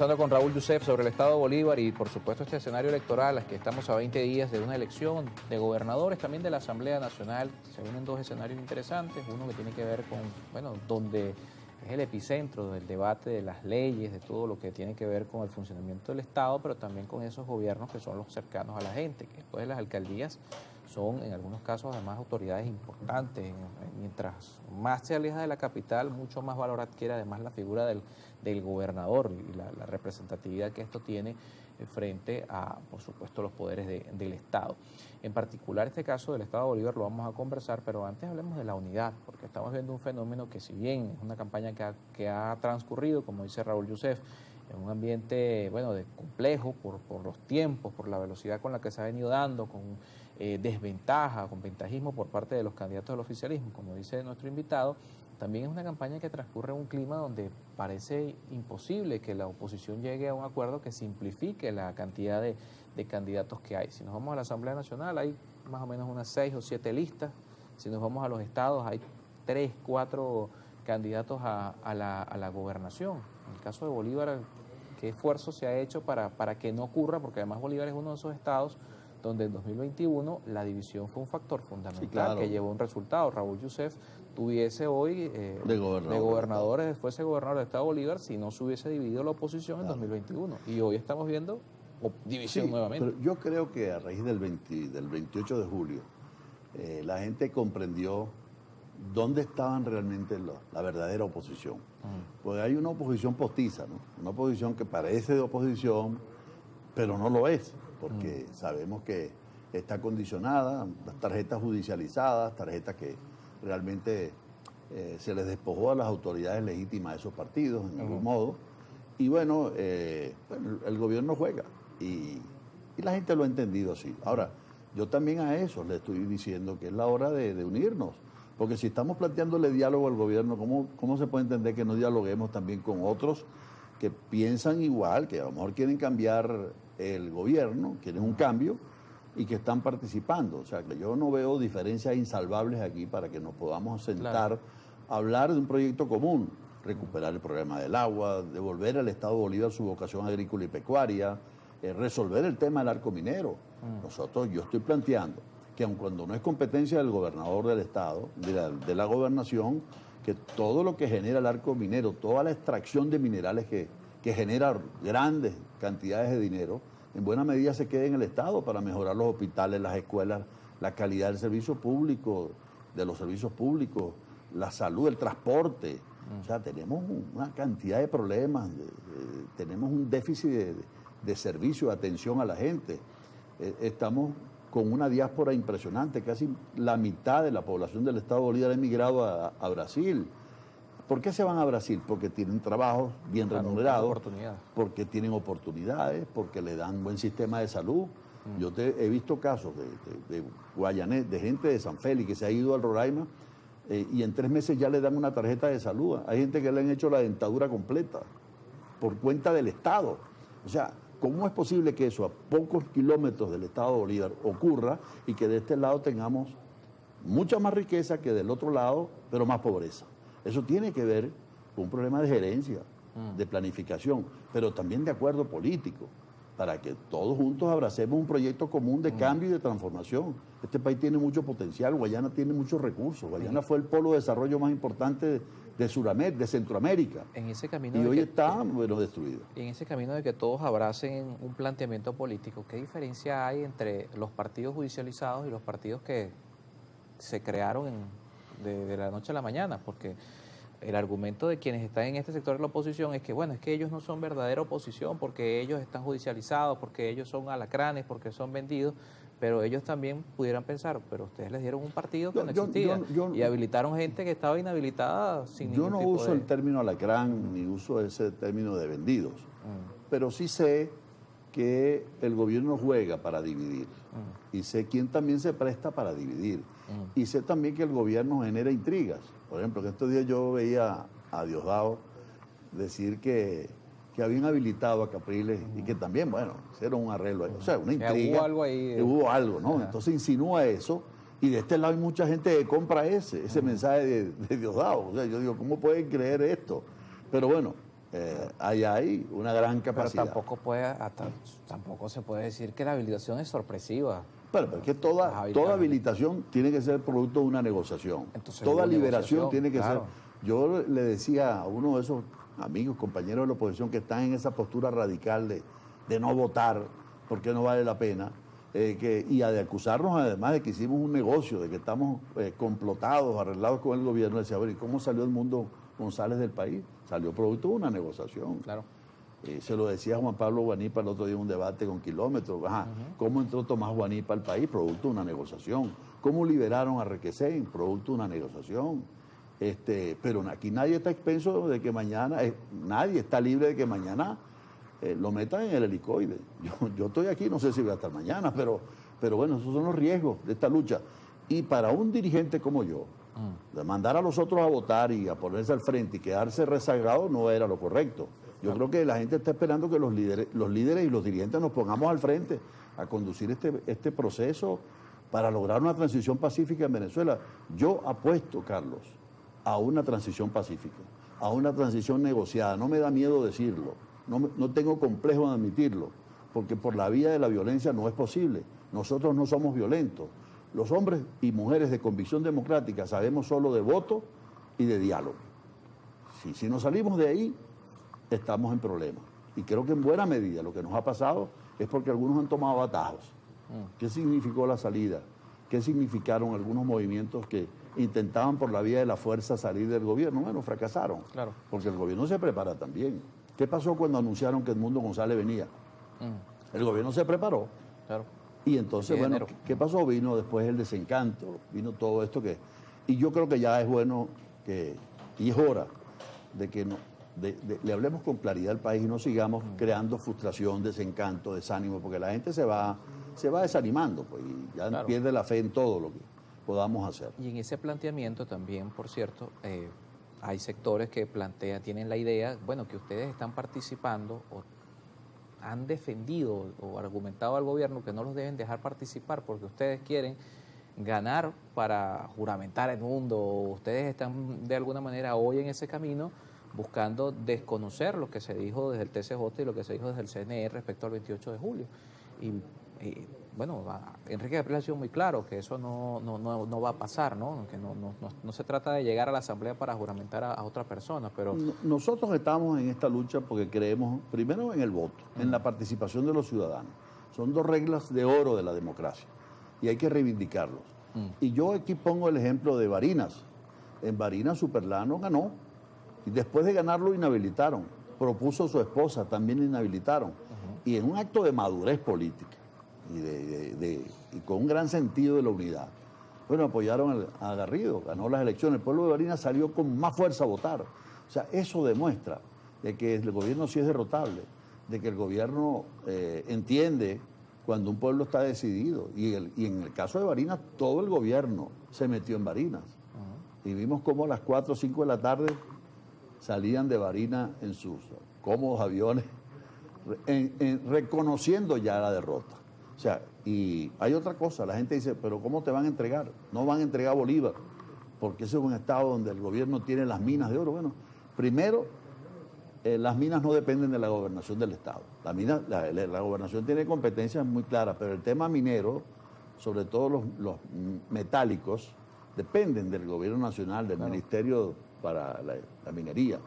Conversando con Raúl Yusef sobre el Estado de Bolívar y por supuesto este escenario electoral, que estamos a 20 días de una elección de gobernadores, también de la Asamblea Nacional. Se unen dos escenarios interesantes, uno que tiene que ver con, bueno, donde es el epicentro del debate de las leyes, de todo lo que tiene que ver con el funcionamiento del Estado, pero también con esos gobiernos que son los cercanos a la gente, que después de las alcaldías son en algunos casos además autoridades importantes. Mientras más se aleja de la capital, mucho más valor adquiere además la figura del gobernador y la representatividad que esto tiene frente a, por supuesto, los poderes del Estado. En particular este caso del Estado de Bolívar lo vamos a conversar, pero antes hablemos de la unidad, porque estamos viendo un fenómeno que, si bien es una campaña que ha transcurrido, como dice Raúl Yusef, en un ambiente, bueno, complejo por los tiempos, por la velocidad con la que se ha venido dando, con desventaja, con ventajismo por parte de los candidatos del oficialismo, como dice nuestro invitado, también es una campaña que transcurre en un clima donde parece imposible que la oposición llegue a un acuerdo que simplifique la cantidad de candidatos que hay. Si nos vamos a la Asamblea Nacional, hay más o menos unas 6 o 7 listas. Si nos vamos a los estados, hay 3, 4 candidatos a la gobernación. En el caso de Bolívar, ¿qué esfuerzo se ha hecho para que no ocurra? Porque además Bolívar es uno de esos estados donde en 2021 la división fue un factor fundamental, sí, claro, que llevó un resultado. Raúl Yusef tuviese hoy de gobernadores, fuese gobernador del Estado de Bolívar si no se hubiese dividido la oposición, claro, en 2021. Y hoy estamos viendo división, sí, nuevamente. Pero yo creo que a raíz del 28 de julio, la gente comprendió dónde estaban realmente la verdadera oposición. Porque hay una oposición postiza, ¿no? Una oposición que parece de oposición, pero no lo es, porque sabemos que está condicionada, las tarjetas judicializadas, tarjetas que realmente se les despojó a las autoridades legítimas de esos partidos, en algún modo, y bueno, el gobierno juega, y la gente lo ha entendido así. Ahora, yo también a eso le estoy diciendo que es la hora de unirnos, porque si estamos planteándole diálogo al gobierno, ¿cómo se puede entender que no dialoguemos también con otros que piensan igual, que a lo mejor quieren cambiar el gobierno, quieren un cambio y que están participando? O sea, que yo no veo diferencias insalvables aquí para que nos podamos sentar, claro, a hablar de un proyecto común, recuperar el problema del agua, devolver al Estado de Bolívar su vocación agrícola y pecuaria, resolver el tema del arco minero. Yo estoy planteando que aun cuando no es competencia del gobernador del Estado, de la gobernación, que todo lo que genera el arco minero, toda la extracción de minerales que genera grandes cantidades de dinero, en buena medida se quede en el Estado para mejorar los hospitales, las escuelas, la calidad del servicio público, de los servicios públicos, la salud, el transporte. O sea, tenemos una cantidad de problemas, tenemos un déficit de servicio, de atención a la gente. Estamos con una diáspora impresionante, casi la mitad de la población del Estado de Bolívar ha emigrado a Brasil. ¿Por qué se van a Brasil? Porque tienen trabajos bien remunerados, porque tienen oportunidades, porque le dan buen sistema de salud. Yo he visto casos de guayanés, de gente de San Félix que se ha ido al Roraima y en 3 meses ya le dan una tarjeta de salud. Hay gente que le han hecho la dentadura completa por cuenta del Estado. O sea, ¿cómo es posible que eso a pocos kilómetros del Estado de Bolívar ocurra y que de este lado tengamos mucha más riqueza que del otro lado, pero más pobreza? Eso tiene que ver con un problema de gerencia, de planificación, pero también de acuerdo político, para que todos juntos abracemos un proyecto común de cambio y de transformación. Este país tiene mucho potencial, Guayana tiene muchos recursos, Guayana fue el polo de desarrollo más importante de Centroamérica. En ese camino y hoy está, bueno, destruido. En ese camino de que todos abracen un planteamiento político, ¿qué diferencia hay entre los partidos judicializados y los partidos que se crearon de la noche a la mañana? Porque el argumento de quienes están en este sector de la oposición es que, bueno, es que ellos no son verdadera oposición porque ellos están judicializados, porque ellos son alacranes, porque son vendidos, pero ellos también pudieran pensar, pero ustedes les dieron un partido que no existía y habilitaron gente que estaba inhabilitada sin ningún tipo de... Yo no uso el término alacrán ni uso ese término de vendidos, pero sí sé que el gobierno juega para dividir y sé quién también se presta para dividir y sé también que el gobierno genera intrigas. Por ejemplo, que estos días yo veía a Diosdado decir que habían habilitado a Capriles y que también, bueno, hicieron un arreglo ahí, o sea, una intriga. Hubo algo ahí. Hubo algo, ¿no? Entonces insinúa eso y de este lado hay mucha gente que compra ese mensaje de Diosdado. O sea, yo digo, ¿cómo pueden creer esto? Pero bueno, hay una gran Pero capacidad. tampoco se puede decir que la habilitación es sorpresiva. Pero es que toda habilitación tiene que ser producto de una negociación. Entonces, Toda hubo liberación negociación, tiene que claro. ser. Yo le decía a uno de esos amigos, compañeros de la oposición que están en esa postura radical de no votar porque no vale la pena, y de acusarnos además de que hicimos un negocio, de que estamos complotados, arreglados con el gobierno, decía, bueno, ¿y cómo salió el mundo González del país? Salió producto de una negociación. Claro. Se lo decía Juan Pablo Guanipa el otro día en un debate con Kilómetros. ¿Cómo entró Tomás Guanipa al país? Producto de una negociación. ¿Cómo liberaron a Requesén? Producto de una negociación. Pero aquí nadie está expenso de que mañana, nadie está libre de que mañana lo metan en el helicoide. Yo estoy aquí, no sé si voy a estar mañana, pero bueno, esos son los riesgos de esta lucha. Y para un dirigente como yo, de mandar a los otros a votar y a ponerse al frente y quedarse rezagado no era lo correcto. Yo creo que la gente está esperando que los líderes y los dirigentes nos pongamos al frente a conducir este proceso para lograr una transición pacífica en Venezuela. Yo apuesto, Carlos, a una transición pacífica, a una transición negociada. No me da miedo decirlo, no tengo complejo en admitirlo, porque por la vía de la violencia no es posible. Nosotros no somos violentos. Los hombres y mujeres de convicción democrática sabemos solo de voto y de diálogo. Si nos salimos de ahí, estamos en problemas. Y creo que en buena medida lo que nos ha pasado es porque algunos han tomado atajos. ¿Qué significó la salida? ¿Qué significaron algunos movimientos que intentaban por la vía de la fuerza salir del gobierno? Bueno, fracasaron. Claro. Porque el gobierno se prepara también. ¿Qué pasó cuando anunciaron que Edmundo González venía? El gobierno se preparó. Claro. Y entonces, bueno, ¿qué pasó? Vino después el desencanto, vino todo esto que... Y yo creo que ya es bueno y es hora de que le hablemos con claridad al país y no sigamos creando frustración, desencanto, desánimo, porque la gente se va desanimando, pues, y ya Claro. pierde la fe en todo lo que podamos hacer. Y en ese planteamiento también, por cierto, hay sectores que tienen la idea, bueno, que ustedes están participando o han defendido o argumentado al gobierno que no los deben dejar participar porque ustedes quieren ganar para juramentar el mundo, o ustedes están de alguna manera hoy en ese camino buscando desconocer lo que se dijo desde el TCJ y lo que se dijo desde el CNE respecto al 28 de julio. Y bueno, Enrique Capriles ha sido muy claro que eso no va a pasar, ¿no? Que no se trata de llegar a la Asamblea para juramentar a otra persona, pero... Nosotros estamos en esta lucha porque creemos, primero, en el voto, en la participación de los ciudadanos. Son dos reglas de oro de la democracia y hay que reivindicarlos. Y yo aquí pongo el ejemplo de Barinas. En Barinas, Superlano ganó y después de ganarlo inhabilitaron. Propuso su esposa, también la inhabilitaron. Y en un acto de madurez política y con un gran sentido de la unidad, bueno, apoyaron a Garrido, ganó las elecciones. El pueblo de Barinas salió con más fuerza a votar. O sea, eso demuestra de que el gobierno sí es derrotable, de que el gobierno entiende cuando un pueblo está decidido. Y en el caso de Barinas, todo el gobierno se metió en Barinas. Y vimos cómo a las 4 o 5 de la tarde salían de Barinas en sus cómodos aviones, reconociendo ya la derrota. O sea, y hay otra cosa, la gente dice, pero ¿cómo te van a entregar? No van a entregar Bolívar, porque ese es un estado donde el gobierno tiene las minas de oro. Bueno, primero, las minas no dependen de la gobernación del estado. La gobernación tiene competencias muy claras, pero el tema minero, sobre todo los metálicos, dependen del gobierno nacional, del Ministerio para la Minería.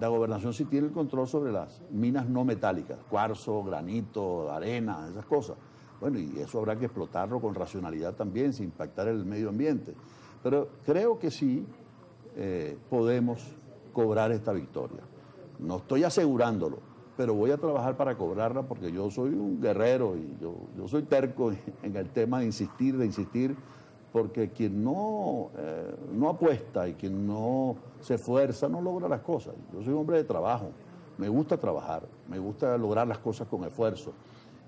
La gobernación sí tiene el control sobre las minas no metálicas, cuarzo, granito, arena, esas cosas. Bueno, y eso habrá que explotarlo con racionalidad también, sin impactar el medio ambiente. Pero creo que sí podemos cobrar esta victoria. No estoy asegurándolo, pero voy a trabajar para cobrarla porque yo soy un guerrero y yo soy terco en el tema de insistir, porque quien no apuesta y quien no se esfuerza no logra las cosas. Yo soy un hombre de trabajo, me gusta trabajar, me gusta lograr las cosas con esfuerzo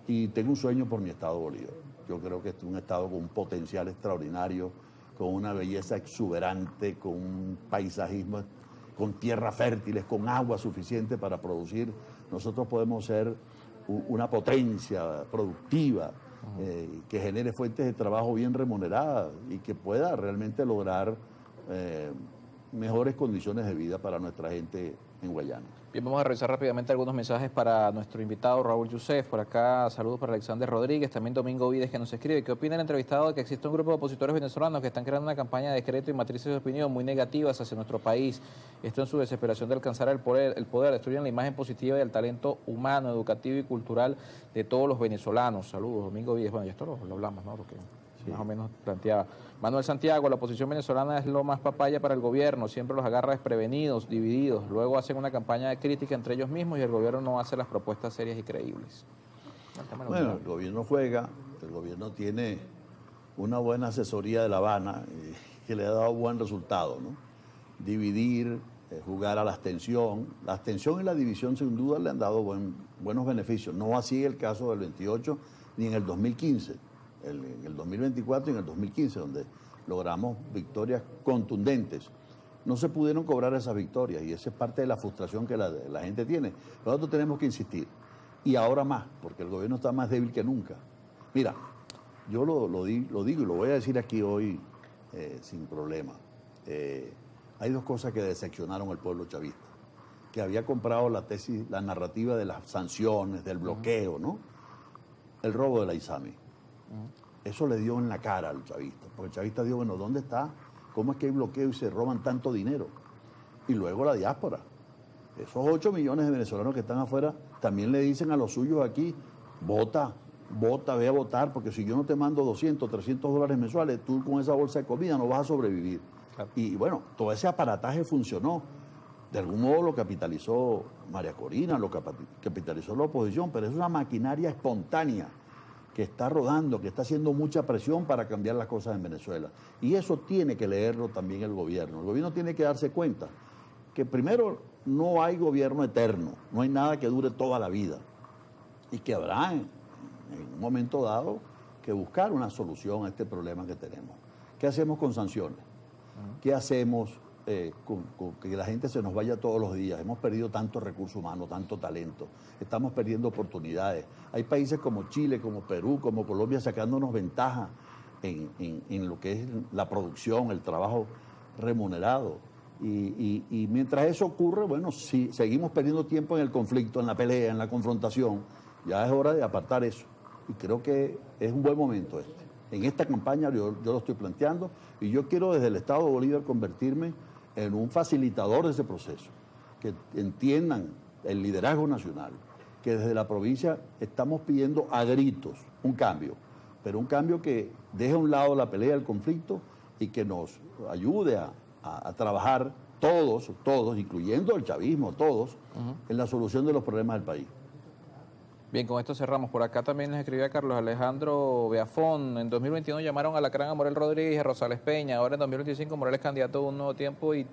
y tengo un sueño por mi estado Bolívar. Yo creo que es un estado con un potencial extraordinario, con una belleza exuberante, con un paisajismo, con tierras fértiles, con agua suficiente para producir. Nosotros podemos ser una potencia productiva, que genere fuentes de trabajo bien remuneradas y que pueda realmente lograr mejores condiciones de vida para nuestra gente en Guayana. Bien, vamos a revisar rápidamente algunos mensajes para nuestro invitado Raúl Yusef. Por acá, saludos para Alexander Rodríguez, también Domingo Vides que nos escribe. ¿Qué opina el entrevistado de que existe un grupo de opositores venezolanos que están creando una campaña de decreto y matrices de opinión muy negativas hacia nuestro país? Esto en su desesperación de alcanzar el poder destruyen la imagen positiva y el talento humano, educativo y cultural de todos los venezolanos. Saludos, Domingo Vides. Bueno, y esto lo hablamos, ¿no? Lo que más o menos planteaba. Manuel Santiago, la oposición venezolana es lo más papaya para el gobierno, siempre los agarra desprevenidos, divididos, luego hacen una campaña de crítica entre ellos mismos y el gobierno no hace las propuestas serias y creíbles. Bueno, el gobierno juega, el gobierno tiene una buena asesoría de La Habana que le ha dado buen resultado, ¿no? Dividir, jugar a la abstención y la división sin duda le han dado buenos beneficios, no así el caso del 28 ni en el 2015. En el 2024 y en el 2015, donde logramos victorias contundentes. No se pudieron cobrar esas victorias y esa es parte de la frustración que la gente tiene. Nosotros tenemos que insistir, y ahora más, porque el gobierno está más débil que nunca. Mira, yo lo digo y lo voy a decir aquí hoy sin problema. Hay dos cosas que decepcionaron al pueblo chavista, que había comprado la tesis, la narrativa de las sanciones, del bloqueo, ¿no? El robo de la ISAMI. Eso le dio en la cara al chavista, porque el chavista dijo, bueno, ¿dónde está? ¿Cómo es que hay bloqueo y se roban tanto dinero? Y luego la diáspora. Esos 8 millones de venezolanos que están afuera también le dicen a los suyos aquí, vota, ve a votar, porque si yo no te mando 200, 300 dólares mensuales, tú con esa bolsa de comida no vas a sobrevivir. Claro. Y bueno, todo ese aparataje funcionó. De algún modo lo capitalizó María Corina, lo capitalizó la oposición, pero es una maquinaria espontánea que está rodando, que está haciendo mucha presión para cambiar las cosas en Venezuela. Y eso tiene que leerlo también el gobierno. El gobierno tiene que darse cuenta que primero no hay gobierno eterno, no hay nada que dure toda la vida. Y que habrá en un momento dado que buscar una solución a este problema que tenemos. ¿Qué hacemos con sanciones? ¿Qué hacemos con que la gente se nos vaya todos los días? Hemos perdido tanto recurso humano, tanto talento, estamos perdiendo oportunidades. Hay países como Chile, como Perú, como Colombia sacándonos ventaja en lo que es la producción, el trabajo remunerado. Y mientras eso ocurre, bueno, si seguimos perdiendo tiempo en el conflicto, en la pelea, en la confrontación, ya es hora de apartar eso. Y creo que es un buen momento este. En esta campaña yo lo estoy planteando y yo quiero desde el Estado de Bolívar convertirme en un facilitador de ese proceso, que entiendan el liderazgo nacional, que desde la provincia estamos pidiendo a gritos un cambio, pero un cambio que deje a un lado la pelea, el conflicto y que nos ayude a trabajar todos, incluyendo el chavismo, todos, en la solución de los problemas del país. Bien, con esto cerramos. Por acá también nos escribía Carlos Alejandro Beafón. En 2021 llamaron a Lacrán a Morel Rodríguez y a Rosales Peña. Ahora en 2025 Morel es candidato de Un Nuevo Tiempo y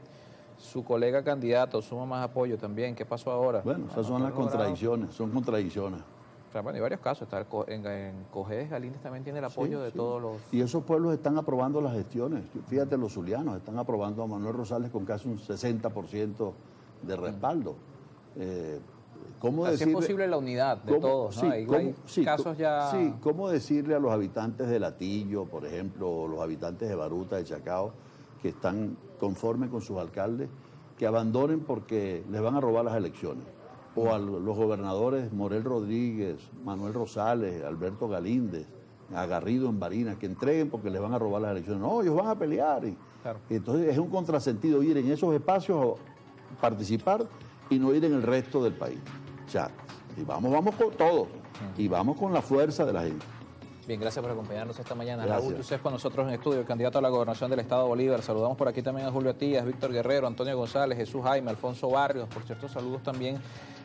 su colega candidato suma más apoyo también. ¿Qué pasó ahora? Bueno, esas son las contradicciones, son contradicciones. O sea, bueno, hay varios casos. Está en Cogés, Galíndez también tiene el apoyo de todos los... Y esos pueblos están aprobando las gestiones. Fíjate, los zulianos están aprobando a Manuel Rosales con casi un 60% de respaldo. ¿Cómo Así es posible la unidad de todos, ¿no? Sí, casos ya... Sí, ¿cómo decirle a los habitantes de Latillo, por ejemplo, o los habitantes de Baruta, de Chacao, que están conformes con sus alcaldes, que abandonen porque les van a robar las elecciones? O a los gobernadores Morel Rodríguez, Manuel Rosales, Alberto Galíndez, a Garrido en Barinas, que entreguen porque les van a robar las elecciones. No, ellos van a pelear. Claro. Entonces es un contrasentido ir en esos espacios a participar y no ir en el resto del país. O sea, y vamos con todo y vamos con la fuerza de la gente. Bien, gracias por acompañarnos esta mañana. Gracias. Raúl Yusef con nosotros en estudio, el candidato a la gobernación del Estado de Bolívar. Saludamos por aquí también a Julio Tías, Víctor Guerrero, Antonio González, Jesús Jaime, Alfonso Barrios. Por cierto, saludos también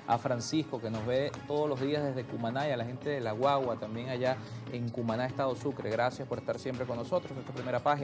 a Francisco, que nos ve todos los días desde Cumaná, y a la gente de La Guagua, también allá en Cumaná, Estado Sucre. Gracias por estar siempre con nosotros. Esta primera página.